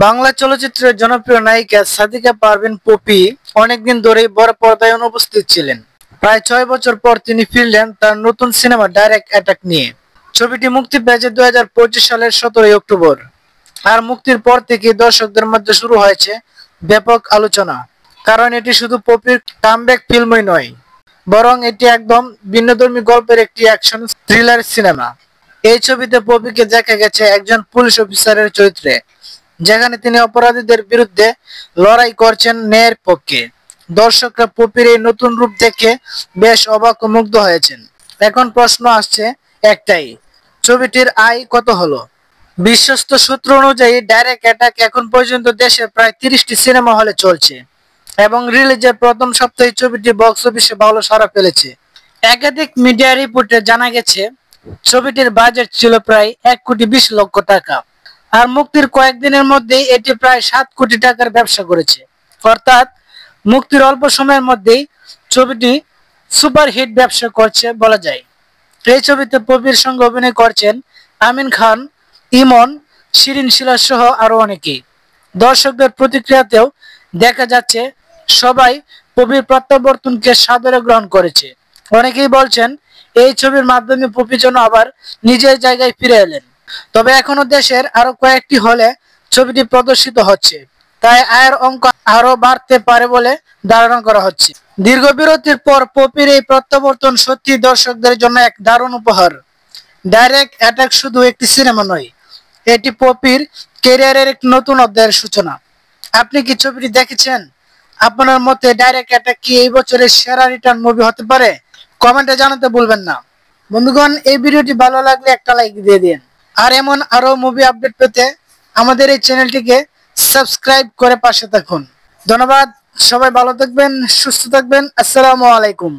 বাংলা চলচ্চিত্রের জনপ্রিয় নায়িকা সাদিকা পারভীন পপি অনেকদিন ধরেই বড় পর্দায় অনুপস্থিত ছিলেন। প্রায় 6 বছর পর তিনি ফিরলেন তার নতুন সিনেমা ডাইরেক্ট অ্যাটাক নিয়ে। ছবিটি মুক্তি পেয়েছে 2025 সালের 17 অক্টোবর। আর মুক্তির পর থেকে দর্শকদের মধ্যে শুরু হয়েছে ব্যাপক আলোচনা, কারণ এটি শুধু পপির কামব্যাক ফিল্মই নয়, বরং এটি একদম ভিন্নধর্মী গল্পের একটি অ্যাকশন থ্রিলার সিনেমা। এই ছবিতে পপিকে দেখা গেছে একজন পুলিশ অফিসারের চরিত্রে, যেখানে তিনি অপরাধীদের বিরুদ্ধে লড়াই করছেন ন্যায়ের পক্ষে। দর্শকরা পপির এই নতুন রূপ দেখে বেশ অবাক ও মুগ্ধ হয়েছেন। এখন প্রশ্ন আসছে একটাই, ছবিটির আয় কত হলো? বিশ্বস্ত সূত্র অনুযায়ী ডাইরেক্ট অ্যাটাক এখন পর্যন্ত দেশের প্রায় 30টি সিনেমা হলে চলছে এবং রিলিজের প্রথম সপ্তাহে ছবিটি বক্স অফিসে ভালো সাড়া ফেলেছে। একাধিক মিডিয়া রিপোর্টে জানা গেছে ছবিটির বাজেট ছিল প্রায় 1,20,00,000 টাকা, আর মুক্তির কয়েকদিনের মধ্যেই এটি প্রায় 7 কোটি টাকার ব্যবসা করেছে। অর্থাৎ মুক্তির অল্প সময়ের মধ্যেই ছবিটি সুপারহিট ব্যবসা করছে বলা যায়। এই ছবিতে পপির সঙ্গে অভিনয় করছেন আমিন খান, ইমন, শিরিন শিলা সহ আরো অনেকেই। দর্শকদের প্রতিক্রিয়াতেও দেখা যাচ্ছে সবাই পপির প্রত্যাবর্তনকে সাদরে গ্রহণ করেছে। অনেকেই বলছেন এই ছবির মাধ্যমে পপি যেন আবার নিজের জায়গায় ফিরে এলেন। তবে এখনো দেশের আরো কয়েকটি হলে ছবিটি প্রদর্শিত হচ্ছে, তাই আয়ের অঙ্ক আরো বাড়তে পারে বলে ধারণা করা হচ্ছে। দীর্ঘ বিরতির পর পপির এই প্রত্যাবর্তন সত্যি দর্শকদের জন্য এক দারুণ উপহার। ডাইরেক্ট অ্যাটাক শুধু একটি সিনেমা নয়, এটি পপির ক্যারিয়ারের এক নতুন অধ্যায়ের সূচনা। আপনি কি ছবিটি দেখেছেন? আপনার মতে ডাইরেক্ট অ্যাটাক কি এই বছরের সেরা রিটার্ন মুভি হতে পারে? কমেন্টে জানাতে ভুলবেন না। বন্ধুগণ, এই ভিডিওটি ভালো লাগলে একটা লাইক দিয়ে দিন। আর এমন আরো মুভি আপডেট পেতে আমাদের এই চ্যানেলটিকে সাবস্ক্রাইব করে পাশে থাকুন। ধন্যবাদ। সবাই ভালো থাকবেন, সুস্থ থাকবেন। আসসালামু আলাইকুম।